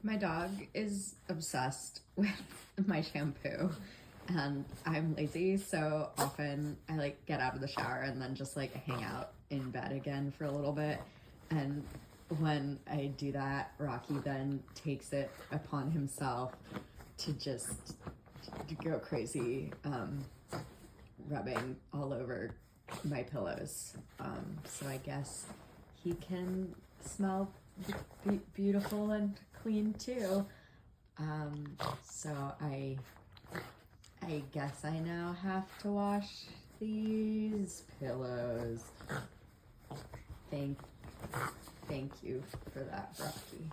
My dog is obsessed with my shampoo, and I'm lazy, so often I like get out of the shower and then just like hang out in bed again for a little bit. And when I do that, Rocky then takes it upon himself to just go crazy, rubbing all over my pillows. So I guess he can smell beautiful and clean too. So I guess I now have to wash these pillows. Thank you for that, Rocky.